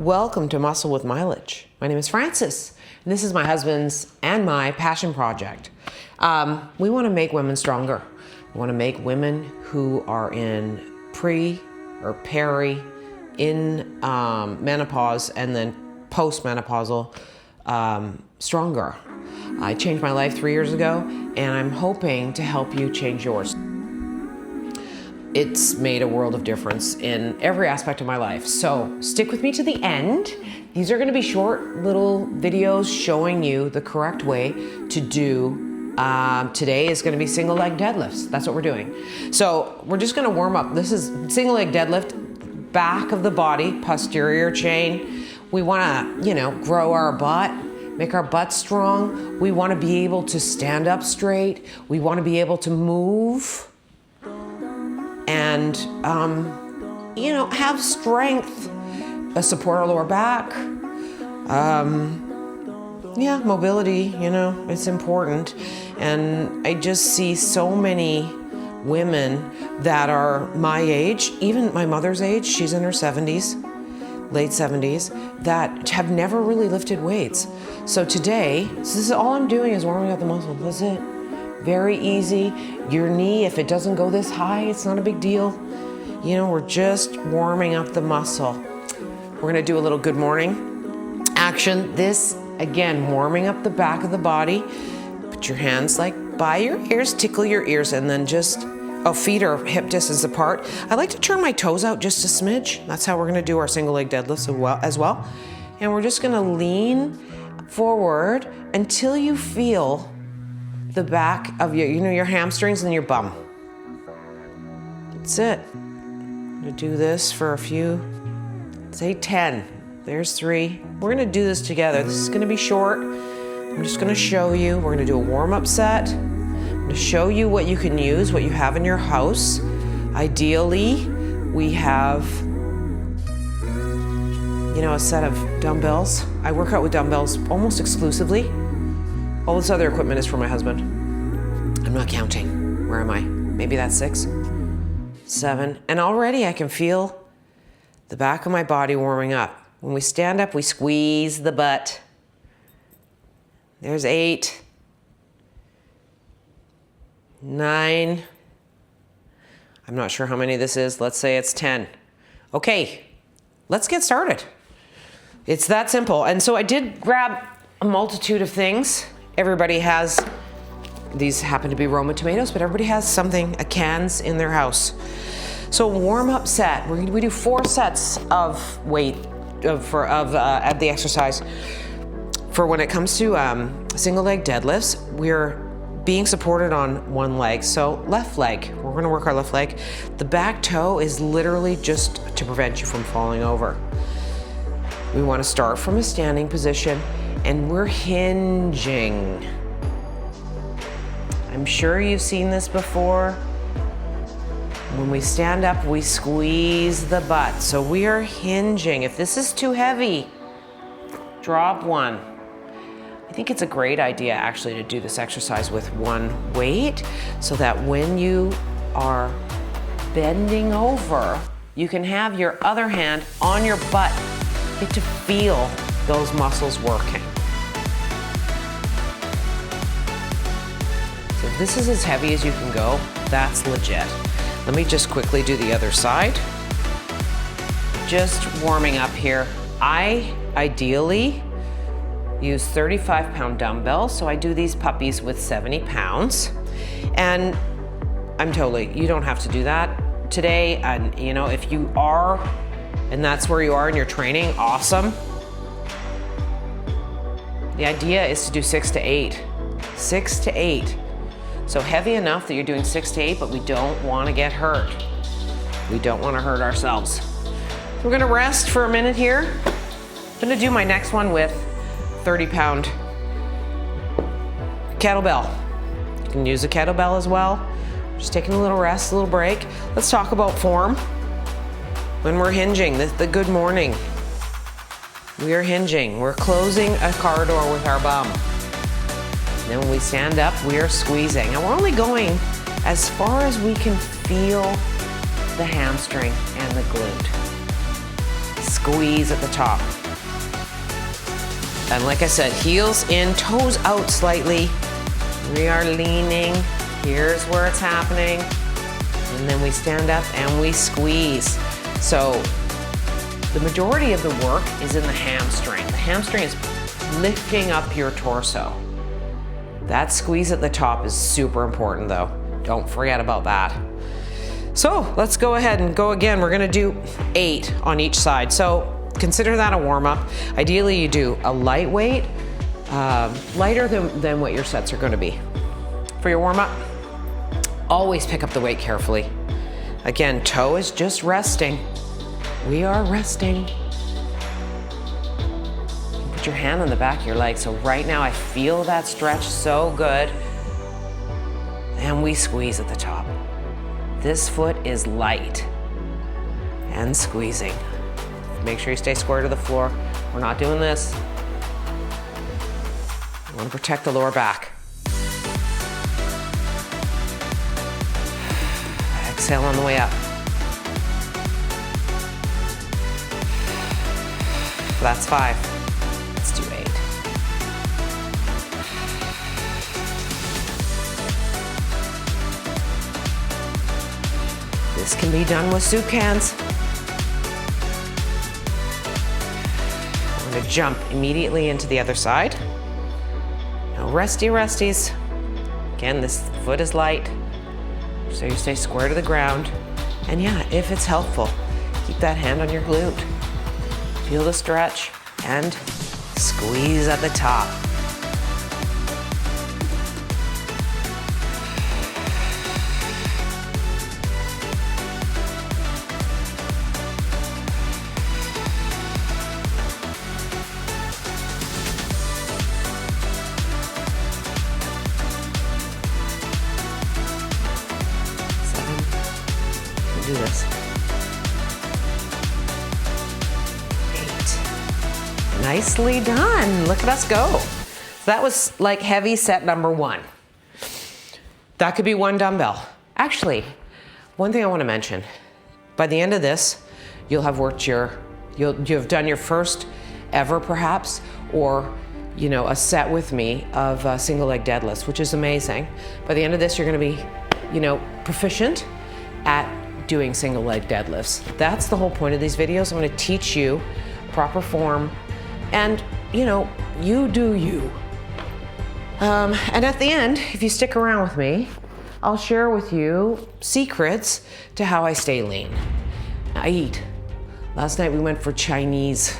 Welcome to Muscle with Mileage. My name is Frances, and this is my husband's and my passion project. We want to make women stronger. We want to make women who are in pre or peri, in menopause, and then post-menopausal stronger. I changed my life 3 years ago, and I'm hoping to help you change yours. It's made a world of difference in every aspect of my life. So stick with me to the end. These are gonna be short little videos showing you the correct way to do, today is gonna be single leg deadlifts. That's what we're doing. So we're just gonna warm up. This is single leg deadlift, back of the body, posterior chain. We wanna, grow our butt, make our butt strong. We wanna be able to stand up straight. We wanna be able to move. And, have strength, support our lower back. Mobility, it's important. And I just see so many women that are my age, even my mother's age, she's in her 70s, late 70s, that have never really lifted weights. So today, this is all I'm doing is warming up the muscle. That's it. Very easy. Your knee, if it doesn't go this high, it's not a big deal. We're just warming up the muscle. We're gonna do a little good morning action. This, again, warming up the back of the body. Put your hands by your ears, tickle your ears, and then just, feet are hip distance apart. I like to turn my toes out just a smidge. That's how we're gonna do our single leg deadlifts as well. And we're just gonna lean forward until you feel the back of your hamstrings and your bum. That's it. I'm gonna do this for a few, say 10. There's 3. We're gonna do this together. This is gonna be short. I'm just gonna show you. We're gonna do a warm-up set. I'm gonna show you what you can use, what you have in your house. Ideally, we have, a set of dumbbells. I work out with dumbbells almost exclusively. All this other equipment is for my husband. I'm not counting. Where am I? Maybe that's 6, 7. And already I can feel the back of my body warming up. When we stand up, we squeeze the butt. There's 8, 9. I'm not sure how many this is. Let's say it's 10. Okay, let's get started. It's that simple. And so I did grab a multitude of things. Everybody has, these happen to be Roma tomatoes, but everybody has something, cans in their house. So warm-up set, we do 4 sets of weight at the exercise. For when it comes to single leg deadlifts, we're being supported on one leg. So left leg, we're gonna work our left leg. The back toe is literally just to prevent you from falling over. We wanna start from a standing position, and we're hinging. I'm sure you've seen this before. When we stand up, we squeeze the butt. So we are hinging. If this is too heavy, drop one. I think it's a great idea actually to do this exercise with one weight so that when you are bending over, you can have your other hand on your butt. Get to feel those muscles working. So if this is as heavy as you can go, that's legit. Let me just quickly do the other side. Just warming up here. I ideally use 35-pound dumbbells, so I do these puppies with 70 pounds. And you don't have to do that today. And if you are, and that's where you are in your training, awesome. The idea is to do 6 to 8. 6 to 8. So heavy enough that you're doing 6 to 8, but we don't want to get hurt. We don't want to hurt ourselves. We're gonna rest for a minute here. I'm gonna do my next one with 30-pound kettlebell. You can use a kettlebell as well. Just taking a little rest, a little break. Let's talk about form. When we're hinging, the good morning. We are hinging. We're closing a car door with our bum. Then when we stand up, we are squeezing. And we're only going as far as we can feel the hamstring and the glute. squeeze at the top. And like I said, heels in, toes out slightly. We are leaning. Here's where it's happening. And then we stand up and we squeeze. So the majority of the work is in the hamstring. The hamstring is lifting up your torso. That squeeze at the top is super important though. Don't forget about that. So let's go ahead and go again. We're gonna do 8 on each side. So consider that a warm-up. Ideally you do a lightweight, lighter than what your sets are gonna be. For your warm-up, always pick up the weight carefully. Again, toe is just resting. We are resting. Put your hand on the back of your leg. So right now I feel that stretch so good. And we squeeze at the top. This foot is light and squeezing. Make sure you stay square to the floor. We're not doing this. We want to protect the lower back. Exhale on the way up. That's 5. Let's do 8. This can be done with soup cans. We're going to jump immediately into the other side. No resties. Again, this foot is light, so you stay square to the ground. And yeah, if it's helpful, keep that hand on your glute. Feel the stretch and squeeze at the top. Do this. 8. Nicely done. Look at us go. So that was like heavy set number 1. That could be 1 dumbbell. Actually, one thing I want to mention, by the end of this, you'll have worked you'll have done your first ever perhaps, or a set with me of single leg deadlifts, which is amazing. By the end of this, you're going to be, proficient at doing single leg deadlifts. That's the whole point of these videos. I'm going to teach you proper form, and you do you. And at the end, if you stick around with me, I'll share with you secrets to how I stay lean. I eat. Last night we went for Chinese.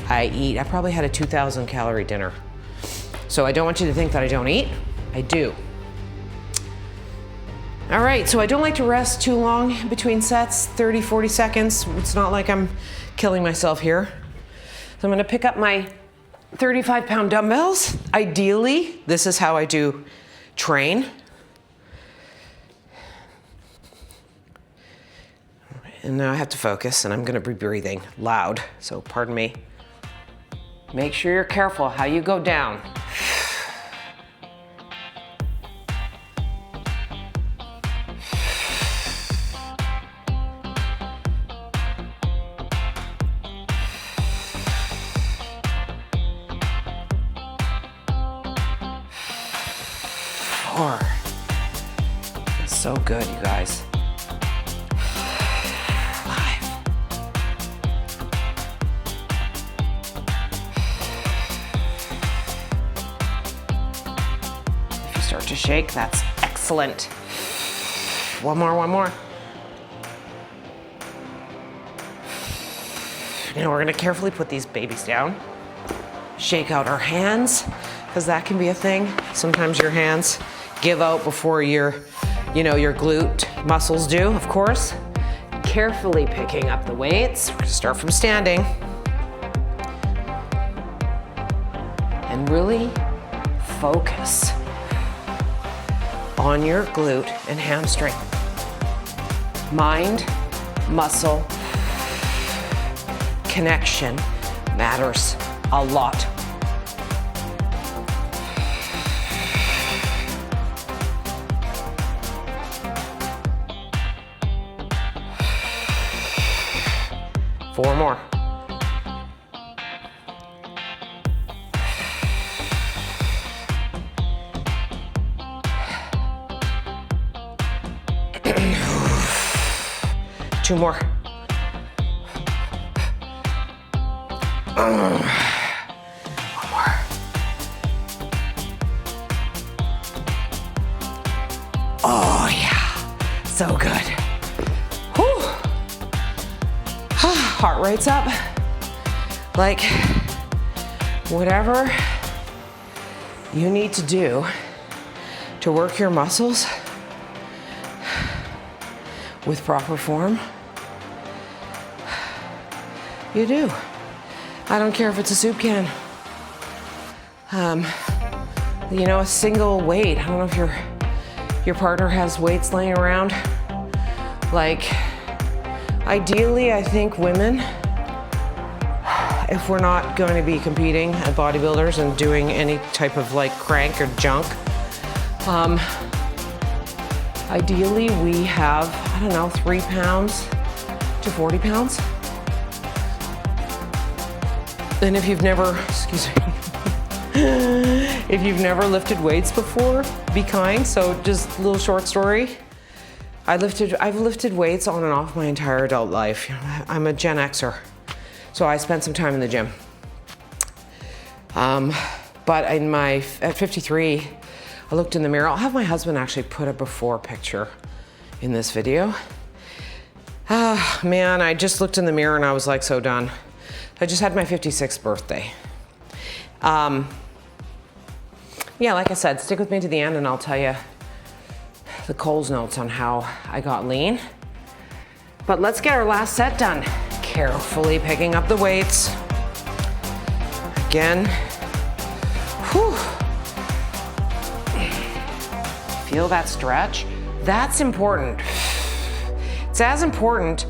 I eat. I probably had a 2,000 calorie dinner. So I don't want you to think that I don't eat. I do. All right, so I don't like to rest too long between sets, 30, 40 seconds. It's not like I'm killing myself here. So I'm gonna pick up my 35-pound dumbbells. Ideally, this is how I do train. And now I have to focus, and I'm gonna be breathing loud, so pardon me. Make sure you're careful how you go down. 4. It's so good, you guys. 5. If you start to shake, that's excellent. One more. Now we're gonna carefully put these babies down. Shake out our hands, because that can be a thing. Sometimes your hands give out before your glute muscles do, of course. Carefully picking up the weights. We're gonna start from standing. And really focus on your glute and hamstring. Mind, muscle, connection matters a lot. Four more. 2 more. One more. Oh yeah, so good. Whew. Heart rate's up. Like, whatever you need to do to work your muscles with proper form, you do. I don't care if it's a soup can. You know, a single weight. I don't know if your partner has weights laying around. Like, ideally, I think women, if we're not going to be competing at bodybuilders and doing any type of like crank or junk, ideally we have, I don't know, 3 pounds to 40 pounds. And if you've never, excuse me, if you've never lifted weights before, be kind. So just a little short story. I've lifted weights on and off my entire adult life. I'm a Gen Xer, so I spent some time in the gym. But at 53, I looked in the mirror. I'll have my husband actually put a before picture in this video. Man, I just looked in the mirror and I was like so done. I just had my 56th birthday. Yeah, like I said, stick with me to the end and I'll tell you the Coles notes on how I got lean. But let's get our last set done. Carefully picking up the weights. Again. Whew. Feel that stretch? That's important. It's as important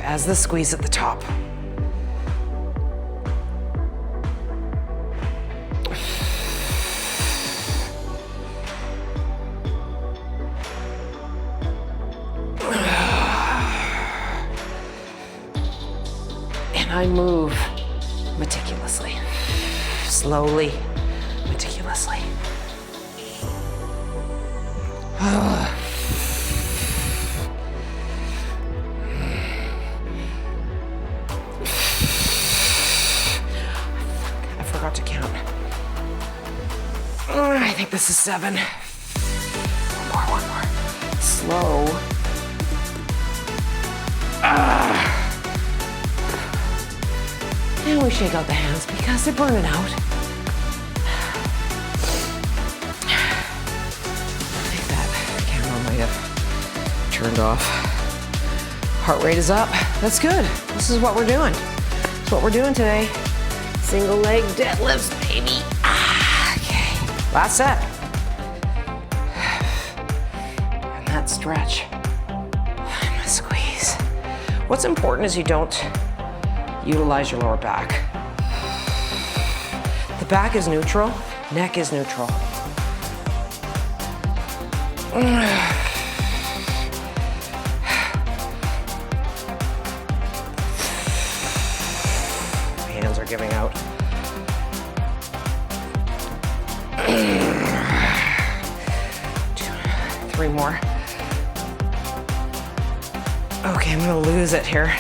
as the squeeze at the top. And I move meticulously, slowly, meticulously. I forgot to count. I think this is 7. One more. Slow. And we shake out the hands because they're burning out. I think that camera might have turned off. Heart rate is up. That's good. This is what we're doing. That's what we're doing today. Single leg deadlifts, baby. Okay, last set. And that stretch. And a squeeze. What's important is you don't utilize your lower back. The back is neutral, neck is neutral. Hands are giving out. 2, 3 more. Okay, I'm gonna lose it here.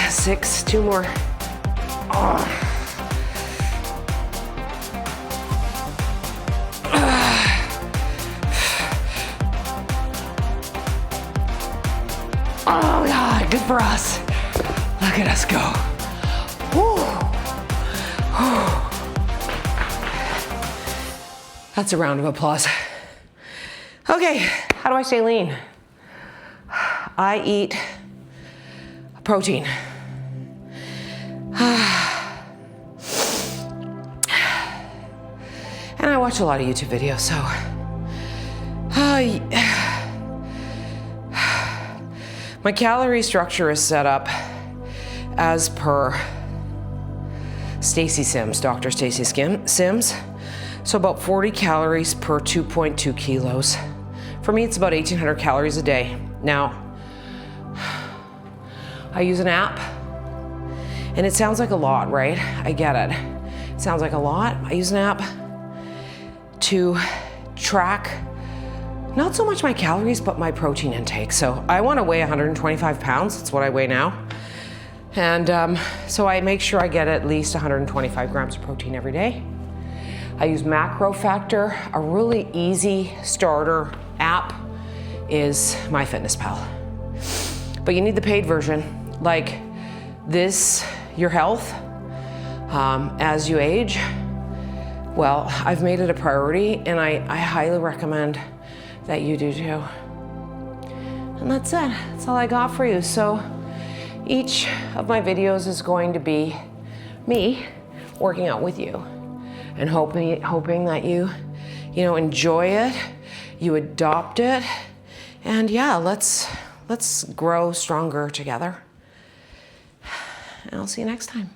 6, 2 more. Oh. Oh God, good for us. Look at us go. Woo. Woo. That's a round of applause. Okay, how do I stay lean? I eat protein. And I watch a lot of YouTube videos, so my calorie structure is set up as per Stacy Sims, Dr. Stacy Sims. So about 40 calories per 2.2 kilos. For me, it's about 1,800 calories a day. Now, I use an app, and it sounds like a lot, right? I get it. It sounds like a lot. I use an app to track not so much my calories, but my protein intake. So I want to weigh 125 pounds. That's what I weigh now. And so I make sure I get at least 125 grams of protein every day. I use Macro Factor. A really easy starter app is MyFitnessPal. But you need the paid version. Like this, your health, as you age, well, I've made it a priority, and I highly recommend that you do too. And that's it. That's all I got for you. So each of my videos is going to be me working out with you and hoping that you enjoy it, you adopt it, and yeah, let's grow stronger together. And I'll see you next time.